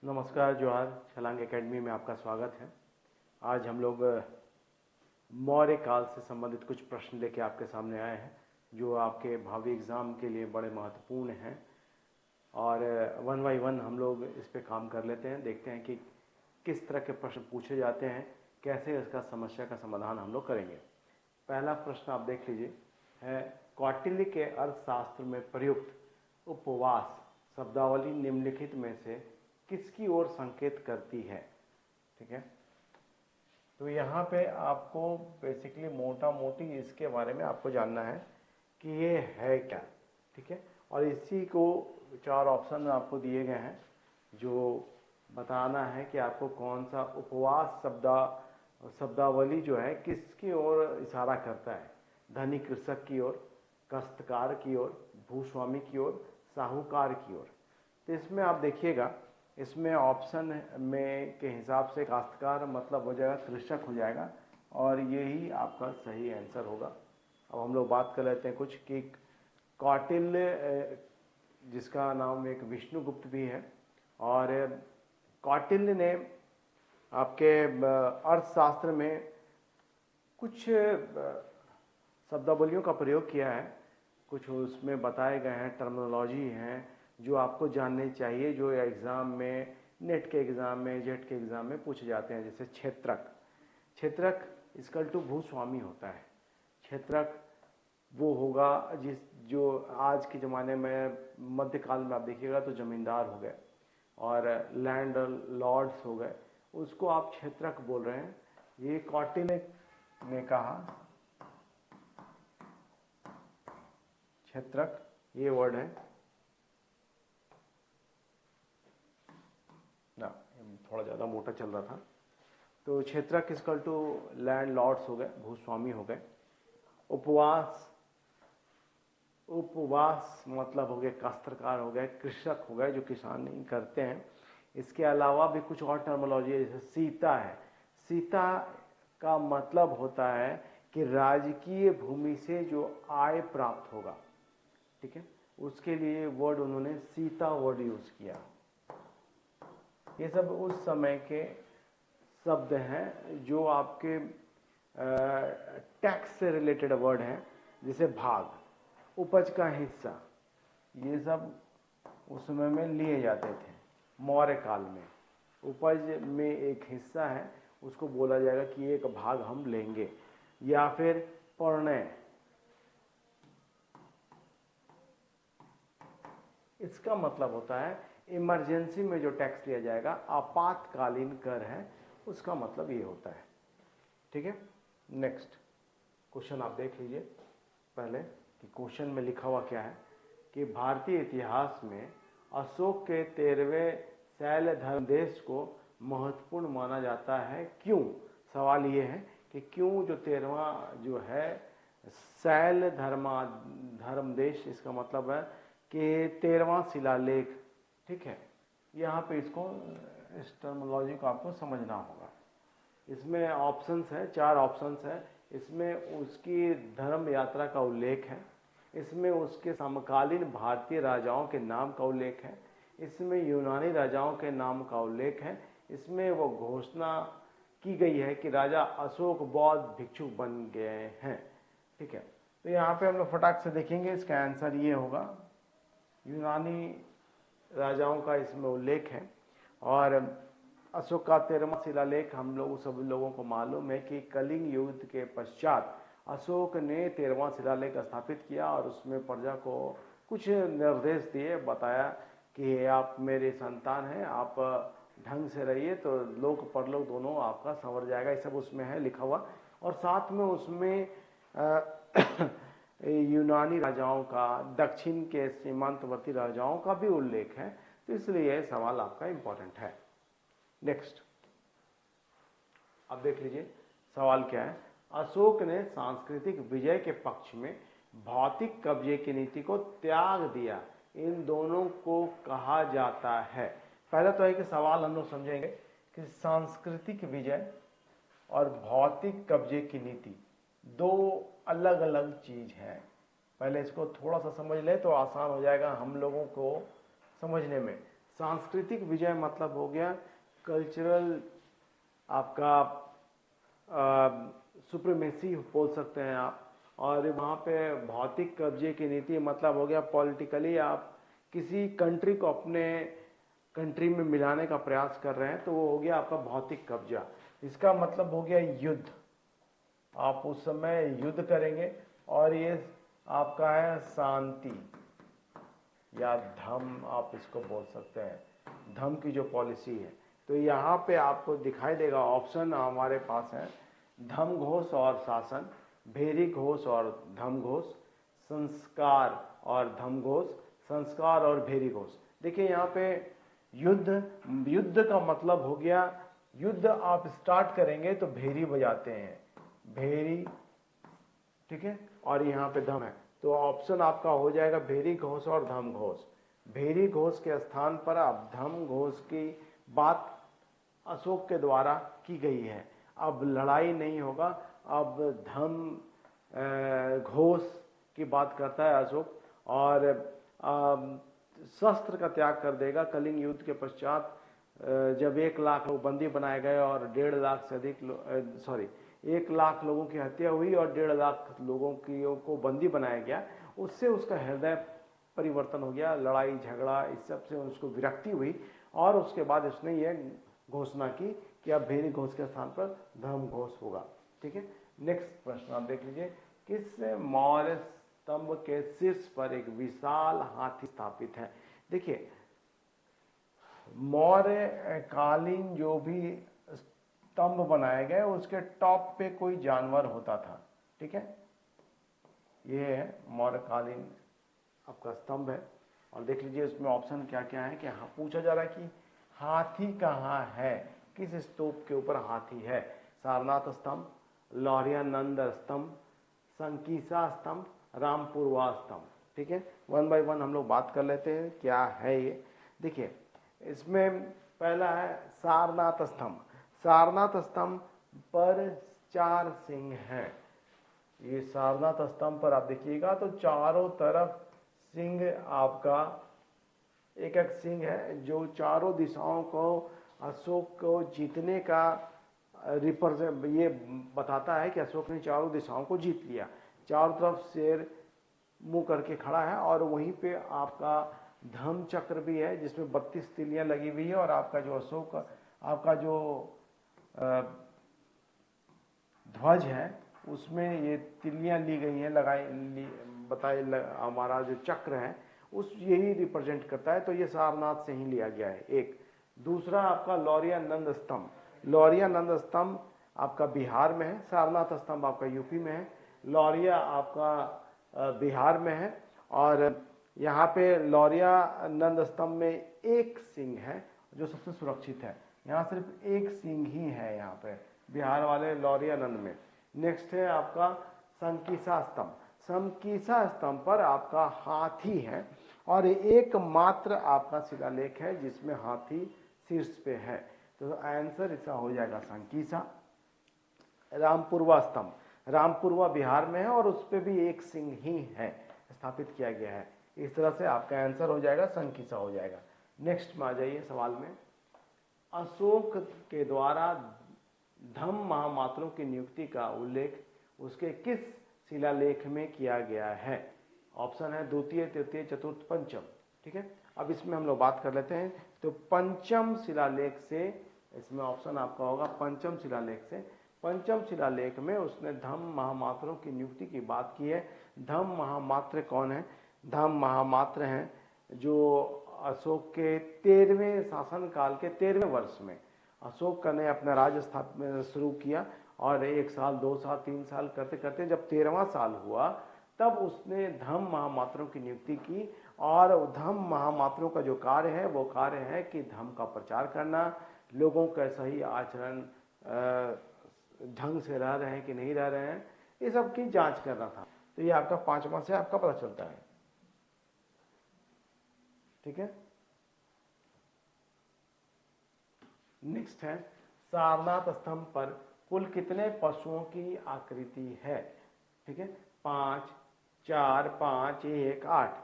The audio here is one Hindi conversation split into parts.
नमस्कार, जोहार। छलांग एकेडमी में आपका स्वागत है। आज हम लोग मौर्य काल से संबंधित कुछ प्रश्न लेके आपके सामने आए हैं जो आपके भावी एग्ज़ाम के लिए बड़े महत्वपूर्ण हैं। और वन बाई वन हम लोग इस पे काम कर लेते हैं, देखते हैं कि किस तरह के प्रश्न पूछे जाते हैं, कैसे इसका समस्या का समाधान हम लोग करेंगे। पहला प्रश्न आप देख लीजिए, है कौटिल्य के अर्थशास्त्र में प्रयुक्त उपवास शब्दावली निम्नलिखित में से किसकी ओर संकेत करती है। ठीक है, तो यहाँ पे आपको बेसिकली मोटा मोटी इसके बारे में आपको जानना है कि ये है क्या। ठीक है, और इसी को चार ऑप्शन आपको दिए गए हैं जो बताना है कि आपको कौन सा उपवास शब्दावली जो है किसकी ओर इशारा करता है। धनी कृषक की ओर, काश्तकार की ओर, भूस्वामी की ओर, साहूकार की ओर। तो इसमें आप देखिएगा, इसमें ऑप्शन में के हिसाब से काश्तकार मतलब हो जाएगा, कृषक हो जाएगा, और यही आपका सही आंसर होगा। अब हम लोग बात कर लेते हैं कुछ कि कौटिल्य, जिसका नाम एक विष्णुगुप्त भी है, और कौटिल्य ने आपके अर्थशास्त्र में कुछ शब्दावलियों का प्रयोग किया है। कुछ उसमें बताए गए हैं, टर्मिनोलॉजी हैं जो आपको जानने चाहिए, जो एग्ज़ाम में, नेट के एग्ज़ाम में, जेट के एग्ज़ाम में पूछे जाते हैं। जैसे क्षेत्रक इक्वल टू भूस्वामी होता है। क्षेत्रक वो होगा जो आज के ज़माने में मध्यकाल में आप देखिएगा तो ज़मींदार हो गए और लैंड लॉर्ड्स हो गए, उसको आप क्षेत्रक बोल रहे हैं। ये कौटिल्य ने कहा, क्षेत्रक ये वर्ड है ना, थोड़ा ज़्यादा मोटा चल रहा था। तो क्षेत्रक इक्वल टू लैंड लॉर्ड्स हो गए, भूस्वामी हो गए। उपवास मतलब हो गए काश्तकार हो गए, कृषक हो गए जो किसानी करते हैं। इसके अलावा भी कुछ और टर्मिनोलॉजी है, जैसे सीता है। सीता का मतलब होता है कि राजकीय भूमि से जो आय प्राप्त होगा। ठीक है, उसके लिए वर्ड उन्होंने सीता वर्ड यूज किया। ये सब उस समय के शब्द हैं जो आपके टैक्स से रिलेटेड वर्ड हैं, जैसे भाग, उपज का हिस्सा, ये सब उस समय में लिए जाते थे। मौर्य काल में उपज में एक हिस्सा है, उसको बोला जाएगा कि एक भाग हम लेंगे। या फिर पर्णय, इसका मतलब होता है इमरजेंसी में जो टैक्स लिया जाएगा, आपातकालीन कर है, उसका मतलब ये होता है। ठीक है, नेक्स्ट क्वेश्चन आप देख लीजिए पहले कि क्वेश्चन में लिखा हुआ क्या है कि भारतीय इतिहास में अशोक के 13वें शैल धर्मदेश को महत्वपूर्ण माना जाता है, क्यों। सवाल ये है कि क्यों जो 13वां जो है शैल धर्मदेश, इसका मतलब है कि 13वां शिलालेख। ठीक है, यहाँ पे इसको, इस टर्मिनोलॉजी को आपको समझना होगा। इसमें ऑप्शंस है, चार ऑप्शंस है। इसमें उसकी धर्म यात्रा का उल्लेख है, इसमें उसके समकालीन भारतीय राजाओं के नाम का उल्लेख है, इसमें यूनानी राजाओं के नाम का उल्लेख है, इसमें वो घोषणा की गई है कि राजा अशोक बौद्ध भिक्षु बन गए हैं। ठीक है, तो यहाँ पे हम लोग फटाक से देखेंगे, इसका आंसर ये होगा, यूनानी राजाओं का इसमें उल्लेख है। और अशोक का 13वां शिलालेख हम लोग सब लोगों को मालूम है कि कलिंग युद्ध के पश्चात अशोक ने 13वां शिलालेख स्थापित किया और उसमें प्रजा को कुछ निर्देश दिए, बताया कि आप मेरे संतान हैं, आप ढंग से रहिए तो लोक परलोक दोनों आपका संवर जाएगा। ये सब उसमें है लिखा हुआ, और साथ में उसमें यूनानी राजाओं का, दक्षिण के सीमांतवर्ती राजाओं का भी उल्लेख है। तो इसलिए यह सवाल आपका इंपॉर्टेंट है। नेक्स्ट अब देख लीजिए सवाल क्या है। अशोक ने सांस्कृतिक विजय के पक्ष में भौतिक कब्जे की नीति को त्याग दिया, इन दोनों को कहा जाता है। पहला तो है कि सवाल हम लोग समझेंगे कि सांस्कृतिक विजय और भौतिक कब्जे की नीति दो अलग अलग चीज है। पहले इसको थोड़ा सा समझ ले तो आसान हो जाएगा हम लोगों को समझने में। सांस्कृतिक विजय मतलब हो गया कल्चरल आपका सुप्रीमेसी बोल सकते हैं आप। और वहाँ पे भौतिक कब्जे की नीति मतलब हो गया पॉलिटिकली आप किसी कंट्री को अपने कंट्री में मिलाने का प्रयास कर रहे हैं, तो वो हो गया आपका भौतिक कब्जा। इसका मतलब हो गया युद्ध, आप उस समय युद्ध करेंगे। और ये आपका है शांति या धम, आप इसको बोल सकते हैं, धम की जो पॉलिसी है। तो यहाँ पे आपको दिखाई देगा ऑप्शन हमारे पास है धम घोष और शासन, भेरी घोष और धम घोष, संस्कार और धम घोष, संस्कार और भेरी घोष। देखिए यहाँ पे युद्ध का मतलब हो गया, युद्ध आप स्टार्ट करेंगे तो भेरी बजाते हैं, भेरी, ठीक है। और यहाँ पे धम है, तो ऑप्शन आपका हो जाएगा भेरी घोष और धम घोष। भेरी घोष के स्थान पर अब धम घोष की बात अशोक के द्वारा की गई है। अब लड़ाई नहीं होगा, अब धम घोष की बात करता है अशोक। और शस्त्र का त्याग कर देगा। कलिंग युद्ध के पश्चात जब 1 लाख लोग बंदी बनाए गए और 1.5 लाख से अधिक 1 लाख लोगों की हत्या हुई और 1.5 लाख लोगों को बंदी बनाया गया, उससे उसका हृदय परिवर्तन हो गया, लड़ाई झगड़ा इस सब से उसको विरक्ति हुई। और उसके बाद उसने ये घोषणा की कि अब भेरी घोष के स्थान पर धर्म घोष होगा, ठीक है। नेक्स्ट प्रश्न आप देख लीजिए, किस मौर्य स्तंभ के शीर्ष पर एक विशाल हाथी स्थापित है। देखिए मौर्य कालीन जो भी स्तंभ बनाए गए उसके टॉप पे कोई जानवर होता था, ठीक है। ये है मौर्य कालीन आपका स्तंभ है। और देख लीजिए इसमें ऑप्शन क्या क्या है कि हाँ पूछा जा रहा है कि हाथी कहाँ है, किस स्तूप के ऊपर हाथी है। सारनाथ स्तंभ, लौरियानंद स्तंभ, संकीसा स्तंभ, रामपुरवा स्तंभ, ठीक है। 1 बाय 1 हम लोग बात कर लेते हैं क्या है ये। देखिए इसमें पहला है सारनाथ स्तंभ। सारनाथ स्तंभ पर 4 सिंह हैं। ये सारनाथ स्तंभ पर आप देखिएगा तो चारों तरफ सिंह आपका एक एक सिंह है जो चारों दिशाओं को अशोक को जीतने का रिप्रेजेंट ये बताता है कि अशोक ने चारों दिशाओं को जीत लिया। चारों तरफ शेर मुंह करके खड़ा है और वहीं पे आपका धर्म चक्र भी है जिसमें 32 तिलियां लगी हुई है। और आपका जो अशोक आपका जो ध्वज है उसमें ये तिलियां ली गई हैं, बताए हमारा जो चक्र है उस यही रिप्रेजेंट करता है। तो ये सारनाथ से ही लिया गया है। एक दूसरा आपका लौरियानंद स्तंभ। लौरियानंद स्तंभ आपका बिहार में है, सारनाथ स्तंभ आपका यूपी में है, लौरिया आपका बिहार में है। और यहाँ पे लौरियानंद स्तंभ में एक सिंह है जो सबसे सुरक्षित है। यहाँ सिर्फ एक सिंह ही है यहाँ पे बिहार वाले लौरियानंद में। नेक्स्ट है आपका संकीसा स्तंभ। संकीसा स्तंभ पर आपका हाथी है और एकमात्र आपका शिलालेख है जिसमें हाथी शीर्ष पे है। तो आंसर इसका हो जाएगा संकीसा। रामपुरवा स्तंभ, रामपुरवा बिहार में है और उस पर भी एक सिंह ही है, स्थापित किया गया है। इस तरह से आपका आंसर हो जाएगा संकीसा हो जाएगा। नेक्स्ट में आ जाइए सवाल में, अशोक के द्वारा धम महामात्रों की नियुक्ति का उल्लेख उसके किस शिलालेख में किया गया है। ऑप्शन है द्वितीय, तृतीय, चतुर्थ, पंचम, ठीक है। अब इसमें हम लोग बात कर लेते हैं। तो पंचम शिलालेख से, इसमें ऑप्शन आपका होगा पंचम शिलालेख से। पंचम शिलालेख में उसने धम महामात्रों की नियुक्ति की बात की है। धम महामात्र कौन है? धम महामात्र हैं जो अशोक के 13वें शासनकाल के 13वें वर्ष में अशोक ने अपना राज्य स्थापना शुरू किया और 1 साल 2 साल 3 साल करते करते जब 13वां साल हुआ तब उसने धम महामात्रों की नियुक्ति की। और धम महामात्रों का जो कार्य है वो कार्य है कि धम का प्रचार करना, लोगों का सही आचरण ढंग से रह रहे हैं कि नहीं रह रहे हैं, ये सब की जांच करना था। तो ये आपका 5वां से आपका पता चलता है, ठीक है। नेक्स्ट है सारनाथ स्तंभ पर कुल कितने पशुओं की आकृति है, ठीक है। 5, 4, 5, 1, 8।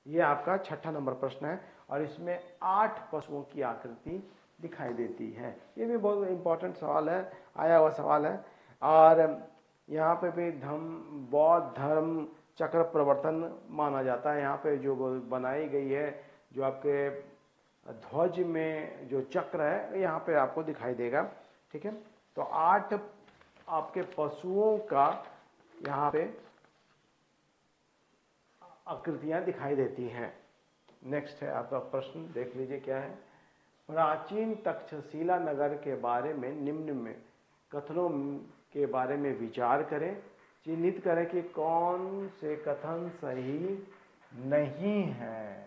ये आपका 6ठा नंबर प्रश्न है। और इसमें 8 पशुओं की आकृति दिखाई देती है। ये भी बहुत इंपॉर्टेंट सवाल है, आया हुआ सवाल है। और यहाँ पे भी बौद्ध धर्म चक्र प्रवर्तन माना जाता है। यहाँ पे जो बनाई गई है, जो आपके ध्वज में जो चक्र है, यहाँ पे आपको दिखाई देगा। ठीक है, तो 8 आपके पशुओं का यहाँ पे आकृतियां दिखाई देती हैं। नेक्स्ट है आपका प्रश्न, देख लीजिए क्या है। प्राचीन तक्षशिला नगर के बारे में निम्न में कथनों के बारे में विचार करें, चिन्हित करें कि कौन से कथन सही नहीं है।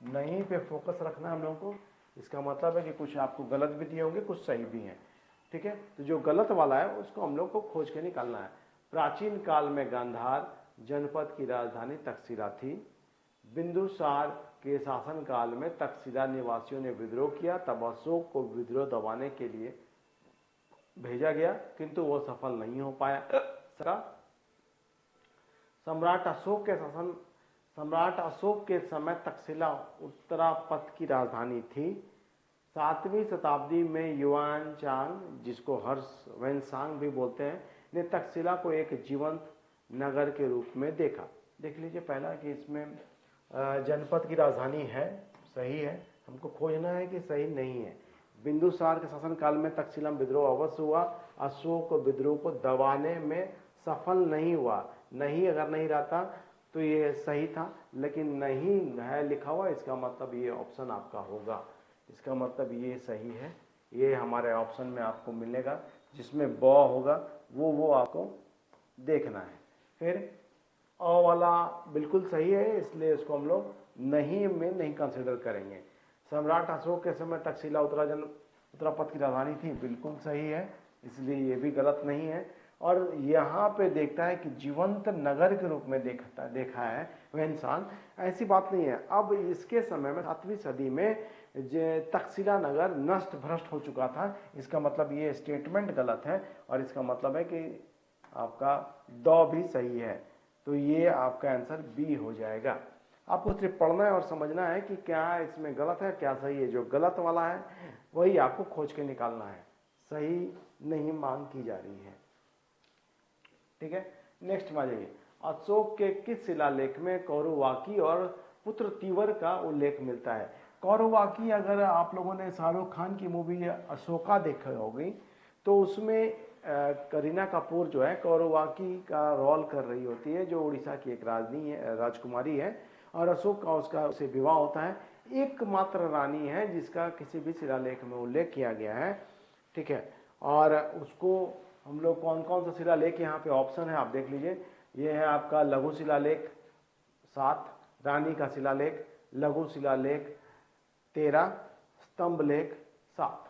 नहीं पे फोकस रखना है हम लोगों को। इसका मतलब है कि कुछ आपको गलत भी दिए होंगे, कुछ सही भी हैं। ठीक है, तो जो गलत वाला है उसको हम लोग को खोज के निकालना है। प्राचीन काल में गांधार जनपद की राजधानी तक्षशिला थी। बिंदुसार के शासन काल में तक्षशिला निवासियों ने विद्रोह किया, तब अशोक को विद्रोह दबाने के लिए भेजा गया, किंतु वह सफल नहीं हो पाया। सम्राट अशोक के समय तक्षशिला उत्तरापथ की राजधानी थी। 7वीं शताब्दी में युआन चांग, जिसको हर्षवेनसांग भी बोलते हैं, ने तक्षशिला को एक जीवंत नगर के रूप में देखा। देख लीजिए पहला कि इसमें जनपद की राजधानी है, सही है। हमको खोजना है कि सही नहीं है। बिंदुसार के शासन काल में तक्षशिला में विद्रोह अवश्य हुआ, अशोक विद्रोह को दबाने में सफल नहीं हुआ। नहीं अगर नहीं रहता तो ये सही था, लेकिन नहीं है लिखा हुआ, इसका मतलब ये ऑप्शन आपका होगा। इसका मतलब ये सही है। ये हमारे ऑप्शन में आपको मिलेगा, जिसमें ब होगा वो आपको देखना है। फिर अ वाला बिल्कुल सही है, इसलिए इसको हम लोग नहीं में नहीं कंसिडर करेंगे। सम्राट अशोक के समय तक्षशिला उत्तरापथ की राजधानी थी, बिल्कुल सही है, इसलिए ये भी गलत नहीं है। और यहाँ पे देखता है कि जीवंत नगर के रूप में देखा है वह इंसान, ऐसी बात नहीं है। अब इसके समय में 7वीं सदी में तक्षशिला नगर नष्ट भ्रष्ट हो चुका था। इसका मतलब ये स्टेटमेंट गलत है, और इसका मतलब है कि आपका द भी सही है। तो ये आपका आंसर बी हो जाएगा। आपको सिर्फ पढ़ना है और समझना है कि क्या इसमें गलत है क्या सही है। जो गलत वाला है वही आपको खोज के निकालना है, सही नहीं मांग की जा रही है। ठीक है, नेक्स्ट में आ जाइए। अशोक के किस शिलालेख में कौरवाकी और पुत्र तीवर का उल्लेख मिलता है? कौरवाकी, अगर आप लोगों ने शाहरुख खान की मूवी अशोका देखी होगी, तो उसमें करीना कपूर जो है कौरवाकी का रोल कर रही होती है, जो उड़ीसा की एक राजकुमारी है, और अशोक का उससे विवाह होता है। एकमात्र रानी है जिसका किसी भी शिलालेख में उल्लेख किया गया है। ठीक है, और उसको हम लोग कौन कौन सा शिलालेख, यहाँ पे ऑप्शन है, आप देख लीजिए। ये है आपका लघु शिलालेख 7, रानी का शिलालेख, लघु शिलालेख 13, स्तंभ लेख 7।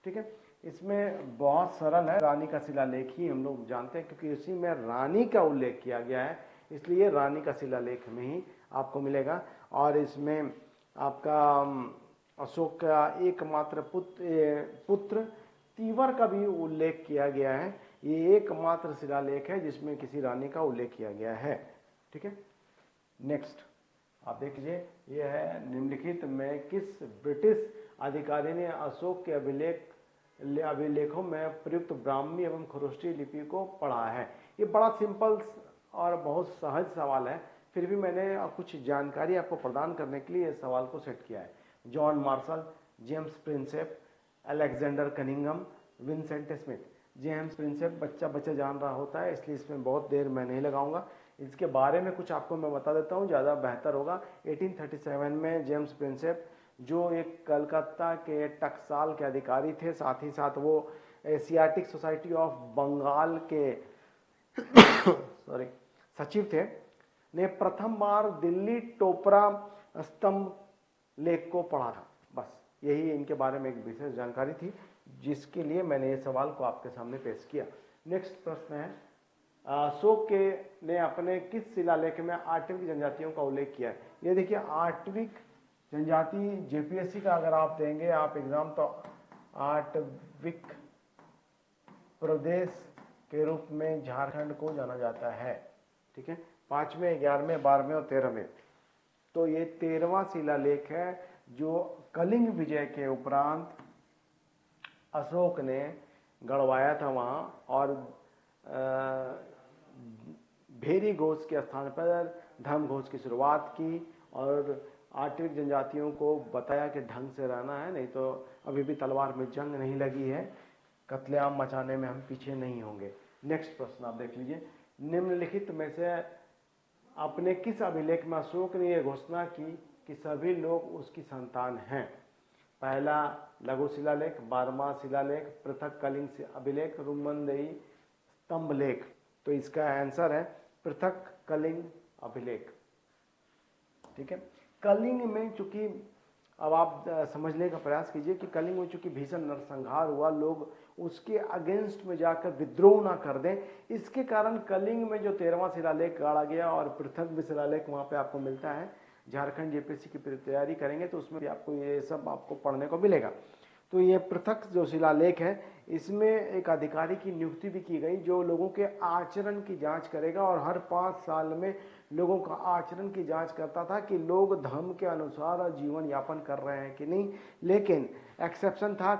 ठीक है, इसमें बहुत सरल है, रानी का शिलालेख ही हम लोग जानते हैं, क्योंकि इसी में रानी का उल्लेख किया गया है, इसलिए रानी का शिलालेख में ही आपको मिलेगा। और इसमें आपका अशोक का एकमात्र पुत्र तीवर का भी उल्लेख किया गया है। ये एकमात्र शिलालेख है जिसमें किसी रानी का उल्लेख किया गया है। ठीक है, नेक्स्ट आप देख लीजिए। ये है निम्नलिखित में किस ब्रिटिश अधिकारी ने अशोक के अभिलेखों में प्रयुक्त ब्राह्मी एवं खरोष्टी लिपि को पढ़ा है? ये बड़ा सिंपल और बहुत सहज सवाल है, फिर भी मैंने कुछ जानकारी आपको प्रदान करने के लिए इस सवाल को सेट किया है। John Marshall, James Prinsep, Alexander Cunningham, Vincent Smith. James Prinsep बच्चा जान रहा होता है, इसलिए इसमें बहुत देर मैं नहीं लगाऊंगा। इसके बारे में कुछ आपको मैं बता देता हूँ, ज़्यादा बेहतर होगा। 1837 में जेम्स प्रिंसेप, जो एक कलकत्ता के टकसाल के अधिकारी थे, साथ ही साथ वो एशियाटिक सोसाइटी ऑफ बंगाल के सचिव थे, ने प्रथम बार दिल्ली टोपरा स्तंभ लेख को पढ़ा था। बस यही इनके बारे में एक विशेष जानकारी थी, जिसके लिए मैंने ये सवाल को आपके सामने पेश किया। नेक्स्ट प्रश्न है, अशोक ने अपने किस शिलालेख में आर्टविक जनजातियों का उल्लेख किया है? ये देखिए, आर्टविक जनजाति जेपीएससी का अगर आप देंगे आप एग्जाम, तो आर्टविक प्रदेश के रूप में झारखंड को जाना जाता है। ठीक है, 5वें, 11वें, 12वें और 13वें। तो ये 13वां शिलालेख है जो कलिंग विजय के उपरांत अशोक ने गढ़वाया था वहाँ, और भेरी घोष के स्थान पर धर्म घोष की शुरुआत की और आर्टिक जनजातियों को बताया कि ढंग से रहना है, नहीं तो अभी भी तलवार में जंग नहीं लगी है, कत्लेआम मचाने में हम पीछे नहीं होंगे। नेक्स्ट प्रश्न आप देख लीजिए, निम्नलिखित में से अपने किस अभिलेख में अशोक ने यह घोषणा की कि सभी लोग उसकी संतान हैं? पहला लघु शिलालेख, 12वां शिलालेख, पृथक कलिंग अभिलेख, रुमनदेही स्तंभ लेख। तो इसका आंसर है पृथक कलिंग अभिलेख। ठीक है, कलिंग में चूंकि अब आप समझने का प्रयास कीजिए कि कलिंग में चूंकि भीषण नरसंहार हुआ, लोग उसके अगेंस्ट में जाकर विद्रोह ना कर दें, इसके कारण कलिंग में जो 13वां शिलालेख गाड़ा गया और पृथक भी शिलालेख वहां पे आपको मिलता है। झारखंड जेपीएससी की तैयारी करेंगे तो उसमें भी आपको ये सब आपको पढ़ने को मिलेगा। तो ये पृथक जो शिलालेख है, इसमें एक अधिकारी की नियुक्ति भी की गई जो लोगों के आचरण की जांच करेगा और हर 5 साल में लोगों का आचरण की जांच करता था कि लोग धर्म के अनुसार जीवन यापन कर रहे हैं कि नहीं। लेकिन एक्सेप्शन था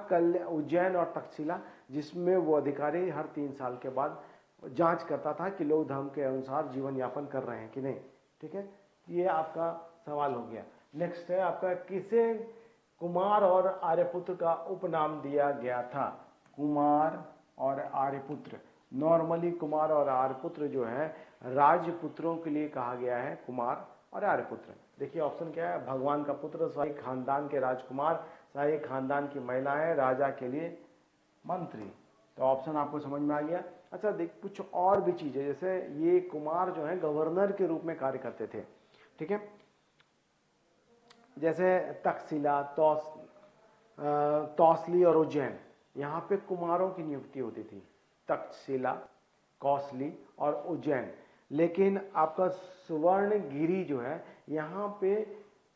उज्जैन और तक्षशिला, जिसमें वो अधिकारी हर 3 साल के बाद जांच करता था कि लोग धर्म के अनुसार जीवन यापन कर रहे हैं कि नहीं। ठीक है, ये आपका सवाल हो गया। नेक्स्ट है आपका, किसे कुमार और आर्यपुत्र का उपनाम दिया गया था? कुमार और आर्यपुत्र, नॉर्मली कुमार और आर्यपुत्र जो है राजपुत्रों के लिए कहा गया है, कुमार और आर्यपुत्र। देखिए ऑप्शन क्या है, भगवान का पुत्र, शाही खानदान के राजकुमार, शाही खानदान की महिलाएं, राजा के लिए मंत्री। तो ऑप्शन आपको समझ में आ गया। अच्छा देख, कुछ और भी चीजें, जैसे ये कुमार जो है गवर्नर के रूप में कार्य करते थे। ठीक है, जैसे तक्षशिला, तौसली और उज्जैन, यहाँ पे कुमारों की नियुक्ति होती थी, तक्षशिला, कौसली और उज्जैन। लेकिन आपका सुवर्णगिरी जो है, यहाँ पे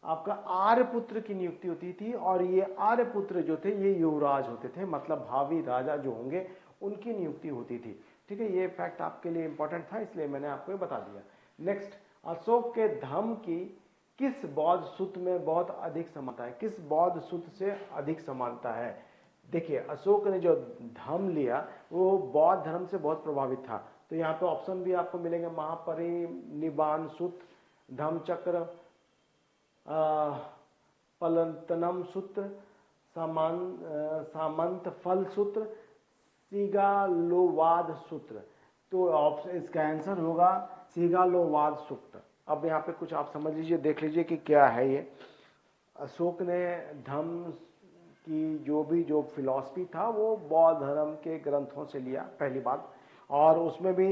आपका आर्यपुत्र की नियुक्ति होती थी, और ये आर्यपुत्र जो थे ये युवराज होते थे, मतलब भावी राजा जो होंगे उनकी नियुक्ति होती थी। ठीक है, ये फैक्ट आपके लिए इंपॉर्टेंट था, इसलिए मैंने आपको बता दिया। नेक्स्ट, अशोक के धर्म की किस बौद्ध सूत्र में बहुत अधिक समानता है? किस बौद्ध सूत्र से अधिक समानता है? देखिए अशोक ने जो धर्म लिया वो बौद्ध धर्म से बहुत प्रभावित था। तो यहाँ पे ऑप्शन भी आपको मिलेंगे, महापरिनिब्बाण सूत्र, धम्मचक्र, पलंतनम सूत्र, सामंत फल सूत्र, सिगालोवाद सूत्र। तो ऑप्शन इसका आंसर होगा सिगालोवाद सूत्र। अब यहाँ पे कुछ आप समझ लीजिए, देख लीजिए कि क्या है ये। अशोक ने धम्म की जो फिलॉसफी था वो बौद्ध धर्म के ग्रंथों से लिया, पहली बात, और उसमें भी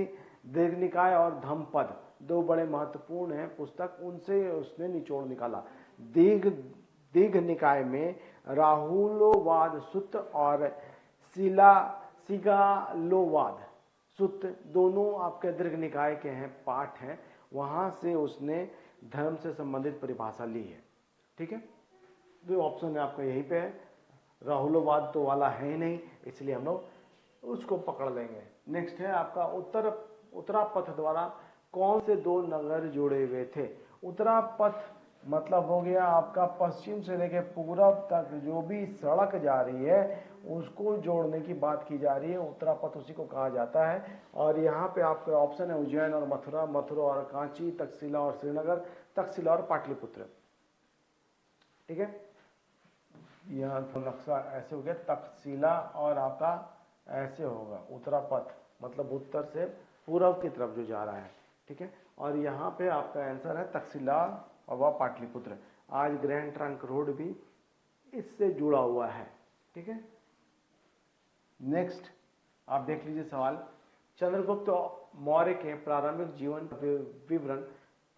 दीर्घनिकाय और धम्मपद दो बड़े महत्वपूर्ण हैं पुस्तक, उनसे उसने निचोड़ निकाला। दीर्घनिकाय में राहुलोवाद सूत्र और सिगालोवाद सूत्र दोनों आपके दीर्घनिकाय के हैं, पाठ हैं, वहां से उसने धर्म से संबंधित परिभाषा ली है। ठीक है, तो ऑप्शन है आपका यहीं पे है, राहुलोवाद तो वाला है ही नहीं, इसलिए हम लोग उसको पकड़ लेंगे। नेक्स्ट है आपका उत्तरापथ द्वारा कौन से 2 नगर जुड़े हुए थे? उत्तरापथ मतलब हो गया आपका पश्चिम से लेकर पूरब तक जो भी सड़क जा रही है उसको जोड़ने की बात की जा रही है, उत्तरापथ उसी को कहा जाता है। और यहाँ पे आपका ऑप्शन है उज्जैन और मथुरा, मथुरा और कांची, तक्षशिला और श्रीनगर, तक्षशिला और पाटलिपुत्र। ठीक है, यहाँ तो नक्शा ऐसे हो गया, तक्षशिला और आपका ऐसे होगा, उत्तरापथ मतलब उत्तर से पूर्व की तरफ जो जा रहा है। ठीक है, और यहाँ पे आपका आंसर है तक्षशिला और वह पाटलिपुत्र। आज ग्रैंड ट्रंक रोड भी इससे जुड़ा हुआ है। ठीक है, नेक्स्ट आप देख लीजिए सवाल, चंद्रगुप्त मौर्य के प्रारंभिक जीवन विवरण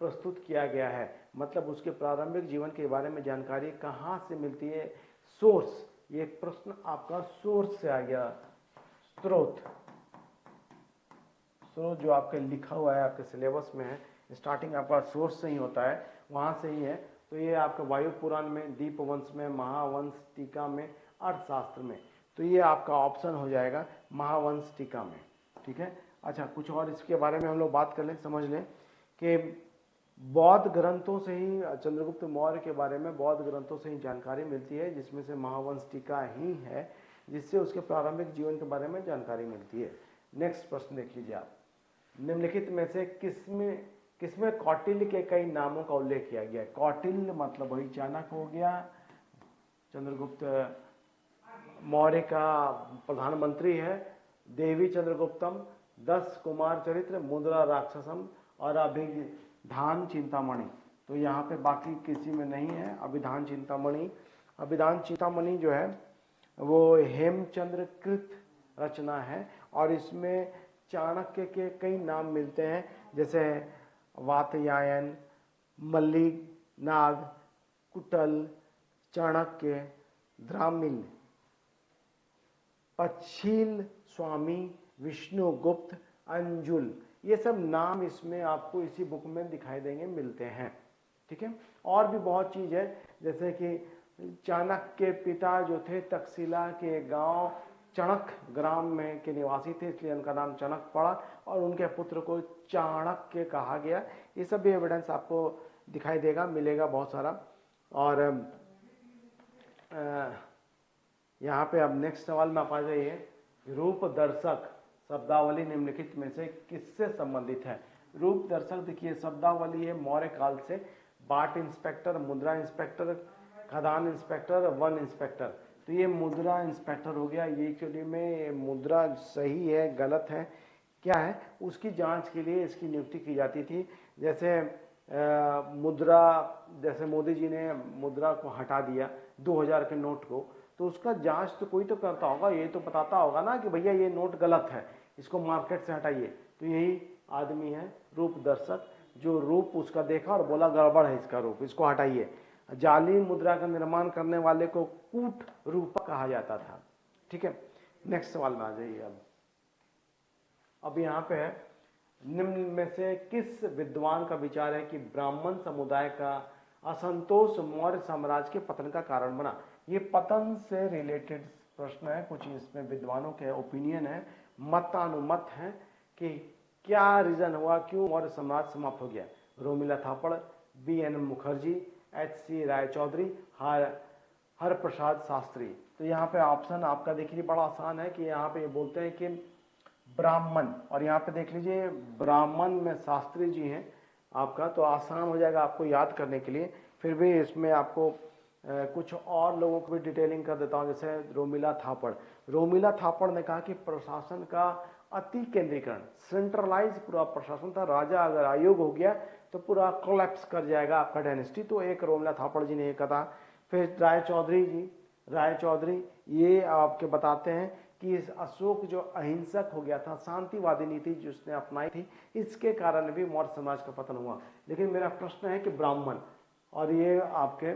प्रस्तुत किया गया है, मतलब उसके प्रारंभिक जीवन के बारे में जानकारी कहाँ से मिलती है? सोर्स, ये प्रश्न आपका सोर्स से आ गया, स्रोत जो आपके लिखा हुआ है आपके सिलेबस में है, स्टार्टिंग आपका सोर्स से ही होता है, वहां से ही है। तो ये आपका वायु पुराण में, दीपवंश में, महावंश टीका में, अर्थशास्त्र में, तो ये आपका ऑप्शन हो जाएगा महावंश टीका में। ठीक है, अच्छा कुछ और इसके बारे में हम लोग बात कर लें, समझ लें कि बौद्ध ग्रंथों से ही चंद्रगुप्त मौर्य के बारे में बौद्ध ग्रंथों से ही जानकारी मिलती है, जिसमें से महावंश टीका ही है जिससे उसके प्रारंभिक जीवन के बारे में जानकारी मिलती है। नेक्स्ट प्रश्न देख लीजिए आप, निम्नलिखित में से किसमें कौटिल्य के कई नामों का उल्लेख किया गया है? कौटिल्य मतलब वही चाणक्य हो गया, चंद्रगुप्त मौर्य का प्रधानमंत्री है, देवी चंद्रगुप्तम, 10 कुमार चरित्र, मुद्रा राक्षसम और अभिधान चिंतामणि। तो यहाँ पे बाकी किसी में नहीं है अभिधान चिंतामणि। अभिधान चिंतामणि जो है वो हेमचंद्र कृत रचना है और इसमें चाणक्य के कई नाम मिलते हैं, जैसे वातयायन, मल्लिक, नाग, कुटल, चाणक्य, द्रामिल, पच्छील स्वामी, विष्णुगुप्त, अंजुल, ये सब नाम इसमें आपको इसी बुक में दिखाई देंगे, मिलते हैं। ठीक है, और भी बहुत चीज है, जैसे कि चाणक्य के पिता जो थे तक्षशिला के गांव चणक ग्राम में के निवासी थे, इसलिए उनका नाम चणक पड़ा और उनके पुत्र को चाणक्य कहा गया। ये सब भी एविडेंस आपको दिखाई देगा, मिलेगा बहुत सारा। और यहाँ पे अब नेक्स्ट सवाल में आप आ जाइए, रूप दर्शक शब्दावली निम्नलिखित में से किससे संबंधित है? रूप दर्शक देखिए शब्दावली है मौर्य काल से, बाट इंस्पेक्टर, मुद्रा इंस्पेक्टर, खदान इंस्पेक्टर, वन इंस्पेक्टर। तो ये मुद्रा इंस्पेक्टर हो गया। ये एक्चुअली में मुद्रा सही है गलत है क्या है उसकी जांच के लिए इसकी नियुक्ति की जाती थी। जैसे मुद्रा, जैसे मोदी जी ने मुद्रा को हटा दिया 2000 के नोट को, तो उसका जांच तो कोई तो करता होगा, ये तो बताता होगा ना कि भैया ये नोट गलत है, इसको मार्केट से हटाइए। तो यही आदमी है रूप दर्शक, जो रूप उसका देखा और बोला गड़बड़ है इसका रूप, इसको हटाइए। जाली मुद्रा का निर्माण करने वाले को कूट रूपक कहा जाता था। ठीक है, नेक्स्ट सवाल में आ जाइए। अब यहाँ पे है, निम्न में से किस विद्वान का विचार है कि ब्राह्मण समुदाय का असंतोष मौर्य साम्राज्य के पतन का कारण बना? ये पतन से रिलेटेड प्रश्न है, कुछ इसमें विद्वानों के ओपिनियन है, मतानुमत है कि क्या रीजन हुआ, क्यों मौर्य साम्राज्य समाप्त हो गया। रोमिला थापड़, BN मुखर्जी, HC राय चौधरी, हर प्रसाद शास्त्री। तो यहाँ पे ऑप्शन आपका देख लीजिए, बड़ा आसान है कि यहाँ पे बोलते हैं कि ब्राह्मण, और यहाँ पे देख लीजिए ब्राह्मण में शास्त्री जी हैं आपका, तो आसान हो जाएगा आपको याद करने के लिए। फिर भी इसमें आपको कुछ और लोगों को भी डिटेलिंग कर देता हूँ, जैसे रोमिला थापड़ ने कहा कि प्रशासन का अति केंद्रीकरण, सेंट्रलाइज पूरा प्रशासन था, राजा अगर अयोग हो गया तो पूरा कोलैप्स कर जाएगा आपका डायनेस्टी। तो एक रोमिला थापड़ जी ने ये कहा। फिर राय चौधरी ये आपके बताते हैं कि इस अशोक जो अहिंसक हो गया था, शांतिवादी नीति जो उसने अपनाई थी, इसके कारण भी मौर्य समाज का पतन हुआ। लेकिन मेरा प्रश्न है कि ब्राह्मण, और ये आपके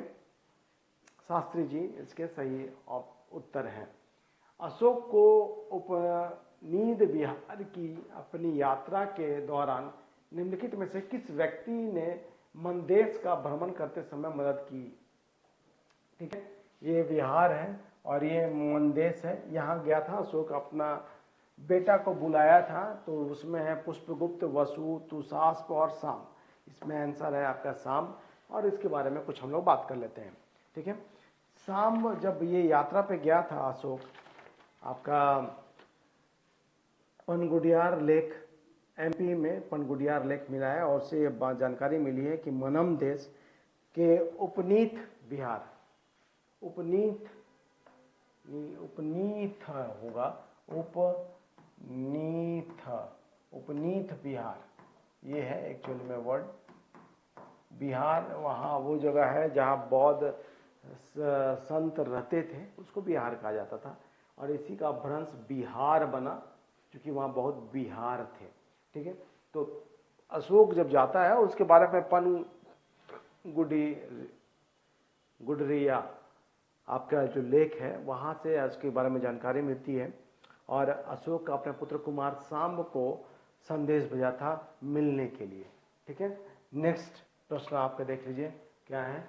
शास्त्री जी इसके सही उत्तर हैं। अशोक को उपनीत बिहार की अपनी यात्रा के दौरान निम्नलिखित में से किस व्यक्ति ने मंदेश का भ्रमण करते समय मदद की? ठीक है, ये बिहार है और ये मंदेश है, यहाँ गया था अशोक, अपना बेटा को बुलाया था। तो उसमें है पुष्पगुप्त, वसु, तुषास्प और साम। इसमें आंसर है आपका साम, और इसके बारे में कुछ हम लोग बात कर लेते हैं। ठीक है, साम जब ये यात्रा पे गया था अशोक, आपका पनगुडियार लेक, MP में पनगुडियार लेक मिला है, और से ये जानकारी मिली है कि मनम देश के उपनीत बिहार, ये है एक्चुअली में वर्ड। बिहार वहाँ वो जगह है जहाँ बौद्ध संत रहते थे, उसको बिहार कहा जाता था, और इसी का भ्रंश बिहार बना क्योंकि वहाँ बहुत बिहार थे। ठीक है, तो अशोक जब जाता है उसके बारे में गुडरिया आपका जो लेक है वहाँ से उसके बारे में जानकारी मिलती है। और अशोक अपने पुत्र कुमार सांब को संदेश भेजा था मिलने के लिए। ठीक है, नेक्स्ट प्रश्न आपका देख लीजिए क्या है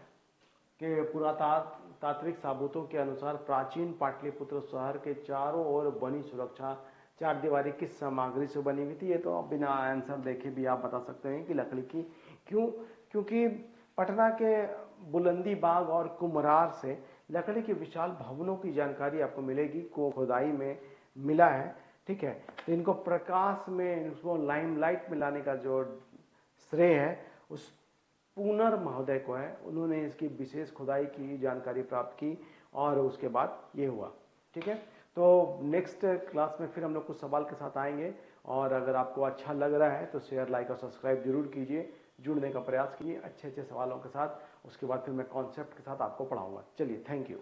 कि पुरातात्विक साबूतों के अनुसार प्राचीन पाटलिपुत्र शहर के चारों ओर बनी सुरक्षा चार दीवारी किस सामग्री से बनी हुई थी? ये तो बिना आंसर देखे भी आप बता सकते हैं कि लकड़ी की। क्यों? क्योंकि पटना के बुलंदी बाग और कुम्हरार से लकड़ी के विशाल भवनों की जानकारी आपको मिलेगी, को खुदाई में मिला है। ठीक है, तो इनको प्रकाश में, उसको लाइमलाइट में लाने का जो श्रेय है उस पूनर महोदय को है। उन्होंने इसकी विशेष खुदाई की, जानकारी प्राप्त की और उसके बाद ये हुआ। ठीक है, तो नेक्स्ट क्लास में फिर हम लोग कुछ सवाल के साथ आएंगे, और अगर आपको अच्छा लग रहा है तो शेयर, लाइक और सब्सक्राइब जरूर कीजिए, जुड़ने का प्रयास कीजिए अच्छे अच्छे सवालों के साथ। उसके बाद फिर मैं कॉन्सेप्ट के साथ आपको पढ़ाऊंगा। चलिए, थैंक यू।